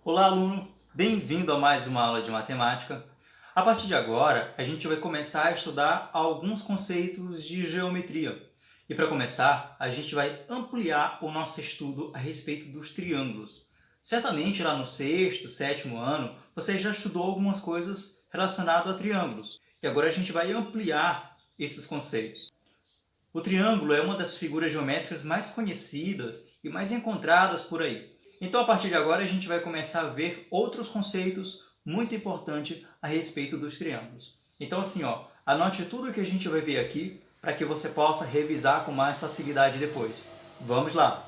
Olá, aluno! Bem-vindo a mais uma aula de matemática. A partir de agora, a gente vai começar a estudar alguns conceitos de geometria. E para começar, a gente vai ampliar o nosso estudo a respeito dos triângulos. Certamente lá no sexto, sétimo ano, você já estudou algumas coisas relacionadas a triângulos. E agora a gente vai ampliar esses conceitos. O triângulo é uma das figuras geométricas mais conhecidas e mais encontradas por aí. Então, a partir de agora, a gente vai começar a ver outros conceitos muito importantes a respeito dos triângulos. Então, assim, anote tudo o que a gente vai ver aqui para que você possa revisar com mais facilidade depois. Vamos lá!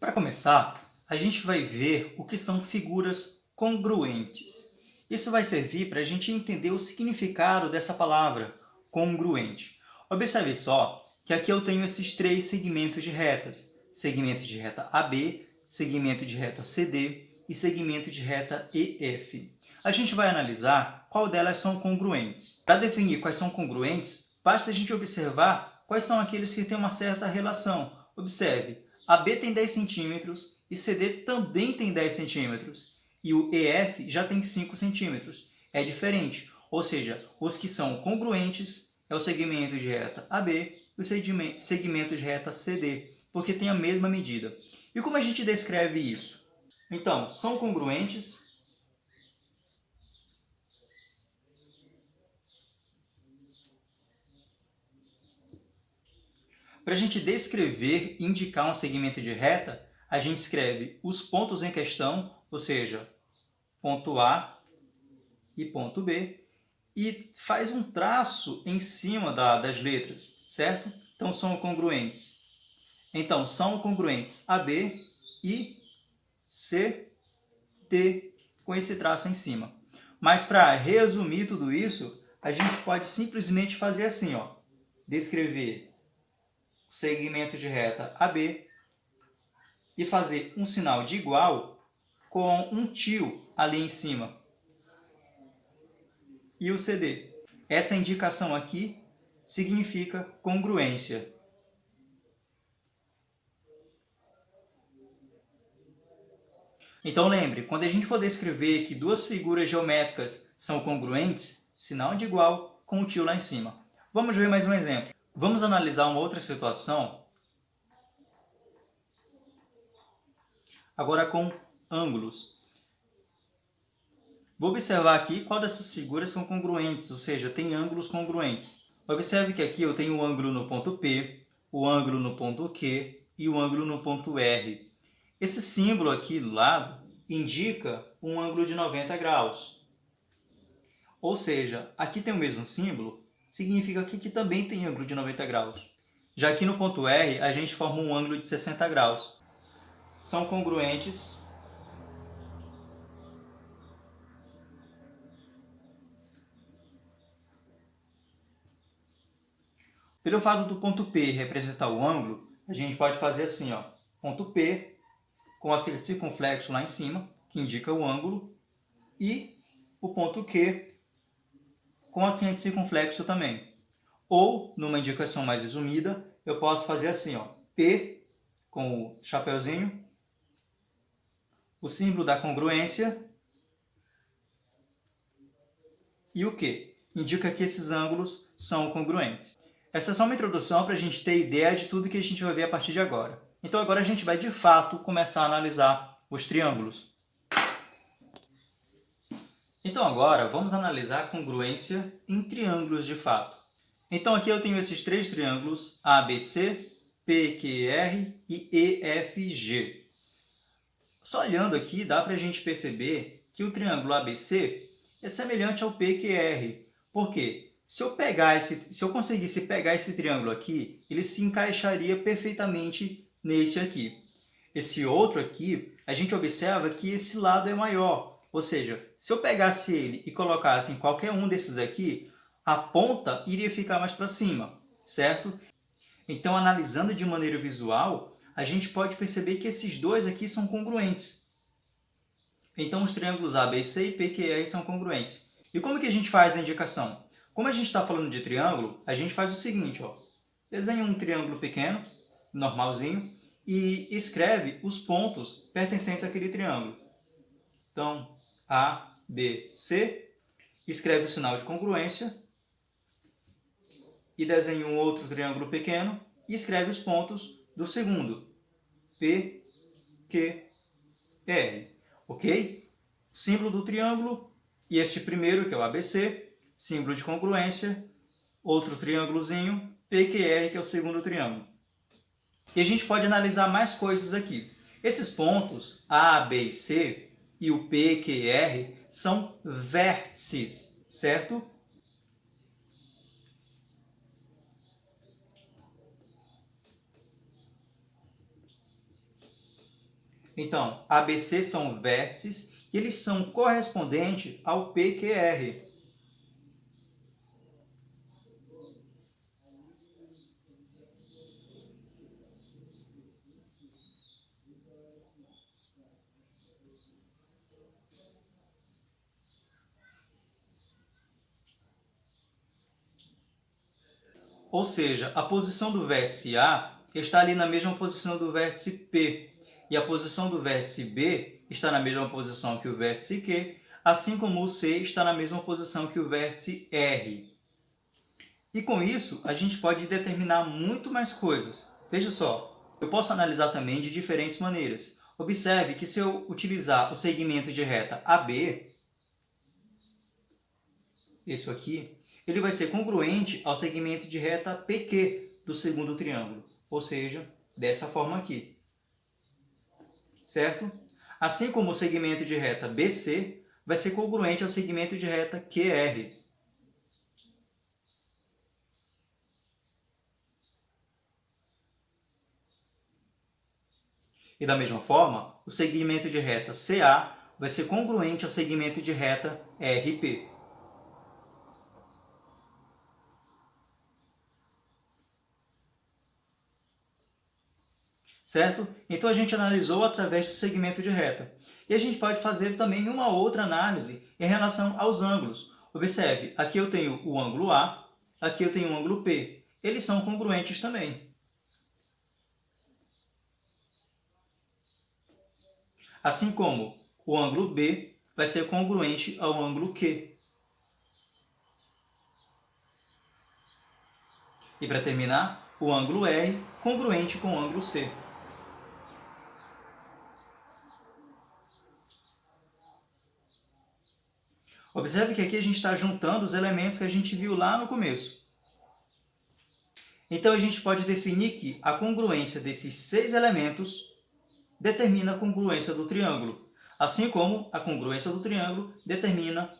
Para começar, a gente vai ver o que são figuras congruentes. Isso vai servir para a gente entender o significado dessa palavra, congruente. Observe só que aqui eu tenho esses três segmentos de retas. Segmento de reta AB, segmento de reta CD e segmento de reta EF. A gente vai analisar qual delas são congruentes. Para definir quais são congruentes, basta a gente observar quais são aqueles que têm uma certa relação. Observe, AB tem 10 centímetros e CD também tem 10 centímetros. E o EF já tem 5 centímetros. É diferente, ou seja, os que são congruentes é o segmento de reta AB e o segmento de reta CD, porque tem a mesma medida. E como a gente descreve isso? Então, são congruentes para a gente descrever e indicar um segmento de reta, a gente escreve os pontos em questão, ou seja, ponto A e ponto B, e faz um traço em cima das letras, certo? Então, são congruentes. Então, são congruentes AB e CD com esse traço em cima. Mas, para resumir tudo isso, a gente pode simplesmente fazer assim, descrever o segmento de reta AB e fazer um sinal de igual com um tio ali em cima. E o CD. Essa indicação aqui significa congruência. Então lembre, quando a gente for descrever que duas figuras geométricas são congruentes, sinal de igual com o tio lá em cima. Vamos ver mais um exemplo. Vamos analisar uma outra situação, agora com ângulos. Vou observar aqui qual dessas figuras são congruentes, ou seja, tem ângulos congruentes. Observe que aqui eu tenho o ângulo no ponto P, o ângulo no ponto Q e o ângulo no ponto R. Esse símbolo aqui do lado indica um ângulo de 90 graus. Ou seja, aqui tem o mesmo símbolo, significa que aqui também tem ângulo de 90 graus. Já aqui no ponto R, a gente forma um ângulo de 60 graus. São congruentes pelo fato do ponto P representar o ângulo, a gente pode fazer assim, ponto P com o acerto circunflexo lá em cima, que indica o ângulo, e o ponto Q com o acento circunflexo também. Ou, numa indicação mais resumida, eu posso fazer assim, P com o chapeuzinho, o símbolo da congruência e o Q. Indica que esses ângulos são congruentes. Essa é só uma introdução para a gente ter ideia de tudo que a gente vai ver a partir de agora. Então agora a gente vai, de fato, começar a analisar os triângulos. Então agora vamos analisar a congruência em triângulos de fato. Então aqui eu tenho esses três triângulos, ABC, PQR e EFG. Só olhando aqui dá para a gente perceber que o triângulo ABC é semelhante ao PQR. Por quê? Se eu conseguisse pegar esse triângulo aqui, ele se encaixaria perfeitamente nesse aqui. Esse outro aqui, a gente observa que esse lado é maior. Ou seja, se eu pegasse ele e colocasse em qualquer um desses aqui, a ponta iria ficar mais para cima, certo? Então, analisando de maneira visual, a gente pode perceber que esses dois aqui são congruentes. Então, os triângulos ABC e PQR são congruentes. E como que a gente faz a indicação? Como a gente está falando de triângulo, a gente faz o seguinte, desenha um triângulo pequeno, normalzinho, e escreve os pontos pertencentes àquele triângulo. Então, A, B, C, escreve o sinal de congruência e desenha um outro triângulo pequeno e escreve os pontos do segundo, P, Q, R, ok? Símbolo do triângulo e este primeiro, que é o ABC, símbolo de congruência, outro triângulozinho, PQR, que é o segundo triângulo. E a gente pode analisar mais coisas aqui. Esses pontos, A, B e C, e o P, Q e R, são vértices, certo? Então, ABC são vértices e eles são correspondentes ao PQR. Ou seja, a posição do vértice A está ali na mesma posição do vértice P, e a posição do vértice B está na mesma posição que o vértice Q, assim como o C está na mesma posição que o vértice R. E com isso, a gente pode determinar muito mais coisas. Veja só, eu posso analisar também de diferentes maneiras. Observe que se eu utilizar o segmento de reta AB, isso aqui, ele vai ser congruente ao segmento de reta PQ do segundo triângulo, ou seja, dessa forma aqui, certo? Assim como o segmento de reta BC vai ser congruente ao segmento de reta QR. E da mesma forma, o segmento de reta CA vai ser congruente ao segmento de reta RP. Certo? Então a gente analisou através do segmento de reta. E a gente pode fazer também uma outra análise em relação aos ângulos. Observe, aqui eu tenho o ângulo A, aqui eu tenho o ângulo P. Eles são congruentes também. Assim como o ângulo B vai ser congruente ao ângulo Q. E para terminar, o ângulo R congruente com o ângulo C. Observe que aqui a gente está juntando os elementos que a gente viu lá no começo. Então a gente pode definir que a congruência desses 6 elementos determina a congruência do triângulo, assim como a congruência do triângulo determina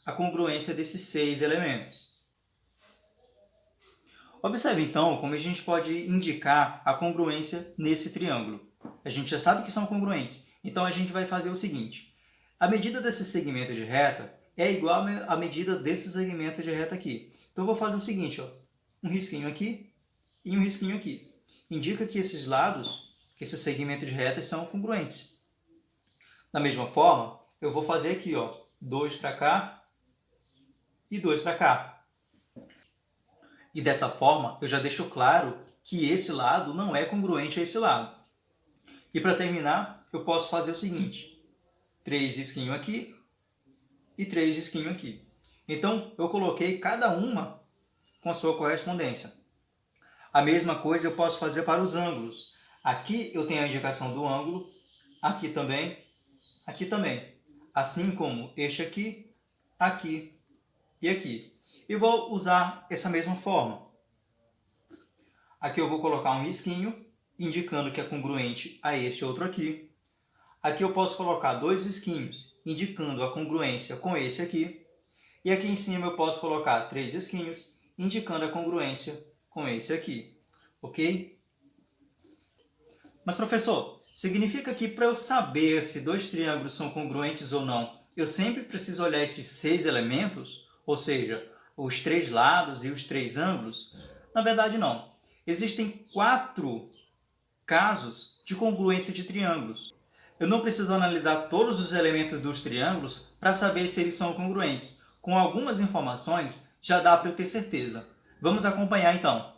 a congruência desses 6 elementos. Observe então como a gente pode indicar a congruência nesse triângulo. A gente já sabe que são congruentes, então a gente vai fazer o seguinte: a medida desse segmento de reta é igual à medida desse segmento de reta aqui. Então eu vou fazer o seguinte, ó, um risquinho aqui e um risquinho aqui. Indica que esses lados, que esses segmentos de retas são congruentes. Da mesma forma, eu vou fazer aqui, ó, 2 para cá e 2 para cá. E dessa forma, eu já deixo claro que esse lado não é congruente a esse lado. E para terminar, eu posso fazer o seguinte: 3 risquinhos aqui e 3 risquinhos aqui. Então, eu coloquei cada uma com a sua correspondência. A mesma coisa eu posso fazer para os ângulos. Aqui eu tenho a indicação do ângulo, aqui também, assim como este aqui, aqui e aqui. E vou usar essa mesma forma. Aqui eu vou colocar um risquinho, indicando que é congruente a este outro aqui. Aqui eu posso colocar 2 risquinhos, indicando a congruência com esse aqui. E aqui em cima eu posso colocar 3 risquinhos, indicando a congruência com esse aqui. Ok? Mas, professor, significa que para eu saber se 2 triângulos são congruentes ou não, eu sempre preciso olhar esses 6 elementos? Ou seja, os 3 lados e os 3 ângulos? Na verdade, não. Existem 4 casos de congruência de triângulos. Eu não preciso analisar todos os elementos dos triângulos para saber se eles são congruentes. Com algumas informações, já dá para eu ter certeza. Vamos acompanhar então.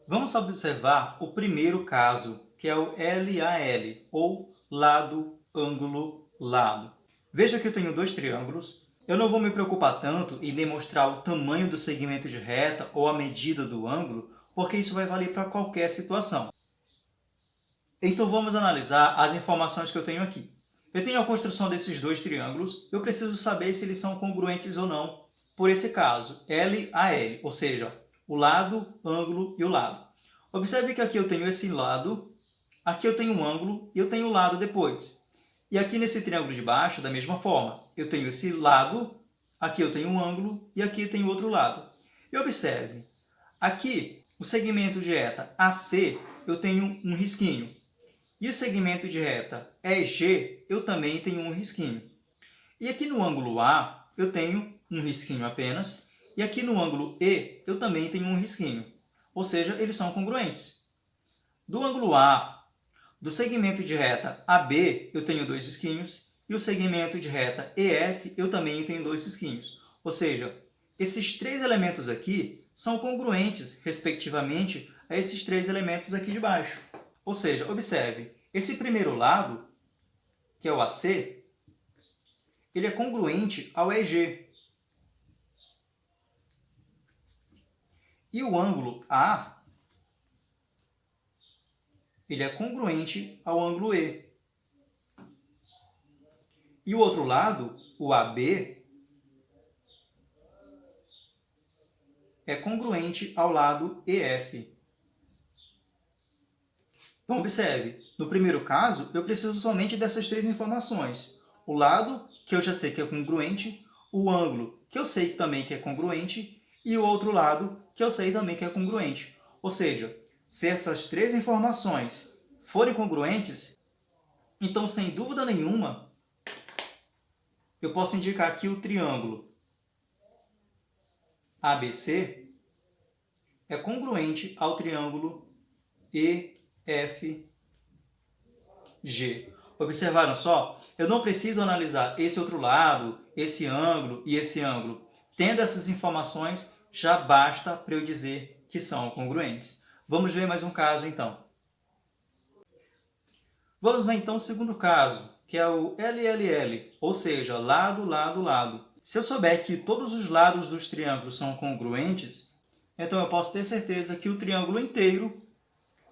Vamos observar o primeiro caso, que é o LAL, ou lado ângulo lado. Veja que eu tenho dois triângulos. Eu não vou me preocupar tanto em demonstrar o tamanho do segmento de reta ou a medida do ângulo, porque isso vai valer para qualquer situação. Então vamos analisar as informações que eu tenho aqui. Eu tenho a construção desses dois triângulos, eu preciso saber se eles são congruentes ou não. Por esse caso, L a L, ou seja, o lado, ângulo e o lado. Observe que aqui eu tenho esse lado, aqui eu tenho um ângulo e eu tenho o lado depois. E aqui nesse triângulo de baixo, da mesma forma, eu tenho esse lado, aqui eu tenho um ângulo e aqui eu tenho outro lado. E observe, aqui o segmento de reta AC eu tenho um risquinho. E o segmento de reta EG eu também tenho um risquinho. E aqui no ângulo A eu tenho um risquinho apenas. E aqui no ângulo E eu também tenho um risquinho. Ou seja, eles são congruentes. Do ângulo A, do segmento de reta AB eu tenho dois risquinhos. E o segmento de reta EF eu também tenho dois risquinhos. Ou seja, esses três elementos aqui são congruentes, respectivamente, a esses três elementos aqui de baixo. Ou seja, observe, esse primeiro lado, que é o AC, ele é congruente ao EG. E o ângulo A, ele é congruente ao ângulo E. E o outro lado, o AB, é congruente ao lado EF. Então, observe, no primeiro caso, eu preciso somente dessas três informações. O lado, que eu já sei que é congruente, o ângulo, que eu sei também que é congruente, e o outro lado, que eu sei também que é congruente. Ou seja, se essas três informações forem congruentes, então, sem dúvida nenhuma, eu posso indicar que o triângulo ABC é congruente ao triângulo EFG. Observaram só? Eu não preciso analisar esse outro lado, esse ângulo e esse ângulo. Tendo essas informações, já basta para eu dizer que são congruentes. Vamos ver mais um caso, então. Vamos ver, então, o segundo caso, que é o LLL, ou seja, lado, lado, lado. Se eu souber que todos os lados dos triângulos são congruentes, então eu posso ter certeza que o triângulo inteiro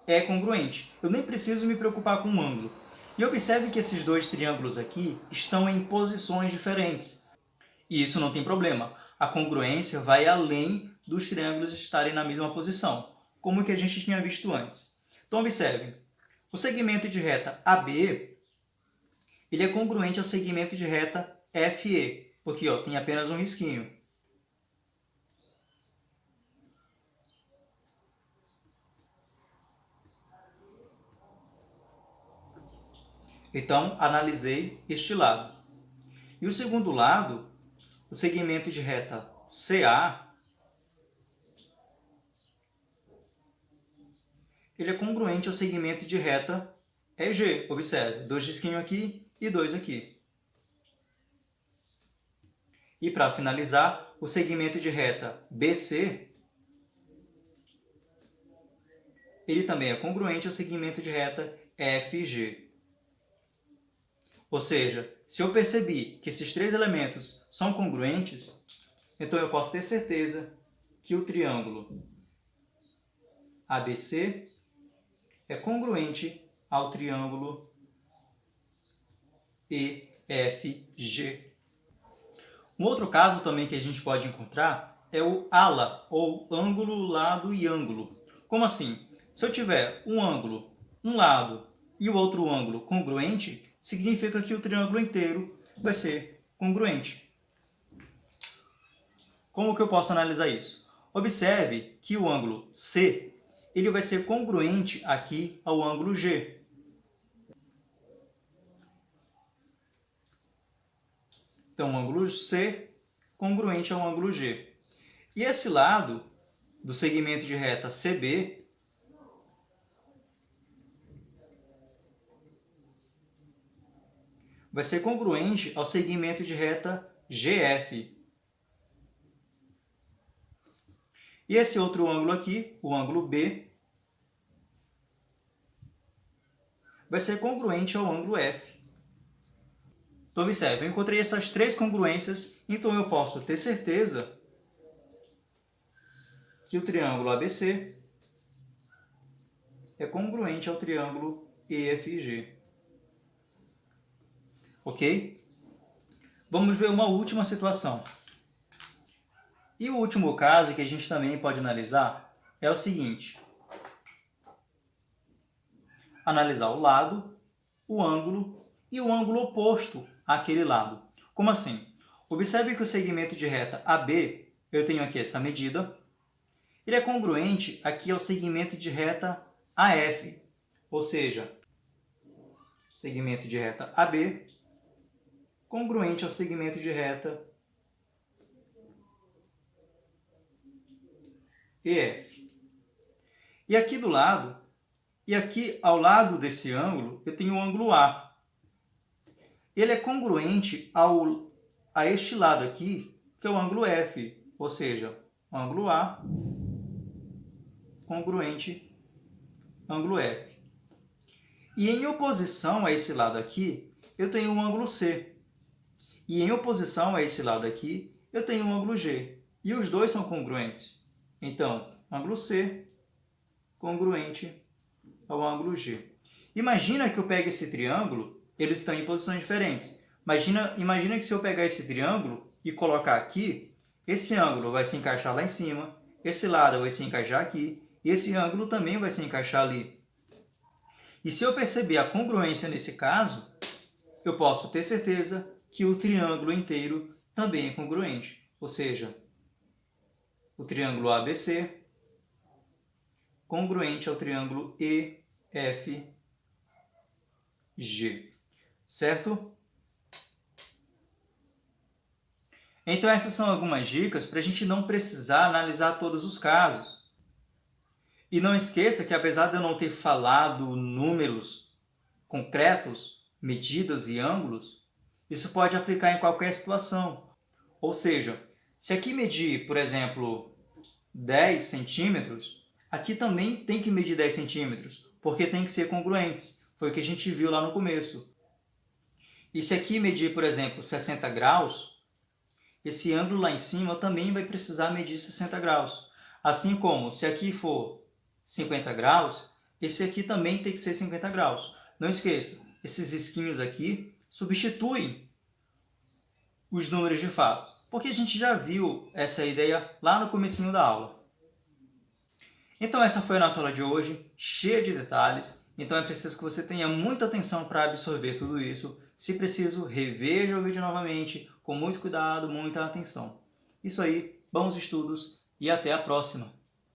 é congruente. Eu nem preciso me preocupar com o ângulo. E observe que esses dois triângulos aqui estão em posições diferentes. E isso não tem problema. A congruência vai além dos triângulos estarem na mesma posição, como que a gente tinha visto antes. Então, observe. O segmento de reta AB ele é congruente ao segmento de reta FE, porque tem apenas um risquinho. Então, analisei este lado. E o segundo lado, o segmento de reta CA, ele é congruente ao segmento de reta EG. Observe, dois risquinhos aqui e dois aqui. E para finalizar, o segmento de reta BC, ele também é congruente ao segmento de reta FG. Ou seja, se eu percebi que esses três elementos são congruentes, então eu posso ter certeza que o triângulo ABC é congruente ao triângulo EFG. Um outro caso também que a gente pode encontrar é o ALA, ou ângulo, lado e ângulo. Como assim? Se eu tiver um ângulo, um lado e o outro ângulo congruente, significa que o triângulo inteiro vai ser congruente. Como que eu posso analisar isso? Observe que o ângulo C ele vai ser congruente aqui ao ângulo G. Então, o ângulo C congruente ao ângulo G. E esse lado do segmento de reta CB vai ser congruente ao segmento de reta GF. E esse outro ângulo aqui, o ângulo B, vai ser congruente ao ângulo F. Então, observe, eu encontrei essas três congruências, então eu posso ter certeza que o triângulo ABC é congruente ao triângulo EFG. Ok? Vamos ver uma última situação. E o último caso que a gente também pode analisar é o seguinte. Analisar o lado, o ângulo e o ângulo oposto àquele lado. Como assim? Observe que o segmento de reta AB, eu tenho aqui essa medida, ele é congruente aqui ao segmento de reta AF, ou seja, segmento de reta AB congruente ao segmento de reta EF. E aqui do lado, e aqui ao lado desse ângulo, eu tenho o ângulo A. Ele é congruente a este lado aqui, que é o ângulo F, ou seja, o ângulo A congruente ao ângulo F. E em oposição a esse lado aqui, eu tenho o ângulo C. E em oposição a esse lado aqui, eu tenho o ângulo G. E os dois são congruentes. Então, ângulo C congruente ao ângulo G. Imagina que eu pegue esse triângulo, eles estão em posições diferentes. Imagina que se eu pegar esse triângulo e colocar aqui, esse ângulo vai se encaixar lá em cima, esse lado vai se encaixar aqui, e esse ângulo também vai se encaixar ali. E se eu perceber a congruência nesse caso, eu posso ter certeza que o triângulo inteiro também é congruente. Ou seja, o triângulo ABC congruente ao triângulo EFG. Certo? Então essas são algumas dicas para a gente não precisar analisar todos os casos. E não esqueça que apesar de eu não ter falado números concretos, medidas e ângulos, isso pode aplicar em qualquer situação. Ou seja, se aqui medir, por exemplo, 10 centímetros, aqui também tem que medir 10 centímetros, porque tem que ser congruentes. Foi o que a gente viu lá no começo. E se aqui medir, por exemplo, 60 graus, esse ângulo lá em cima também vai precisar medir 60 graus. Assim como, se aqui for 50 graus, esse aqui também tem que ser 50 graus. Não esqueça, esses risquinhos aqui substituem os números de fato, porque a gente já viu essa ideia lá no comecinho da aula. Então essa foi a nossa aula de hoje, cheia de detalhes, então é preciso que você tenha muita atenção para absorver tudo isso. Se preciso, reveja o vídeo novamente, com muito cuidado, muita atenção. Isso aí, bons estudos e até a próxima!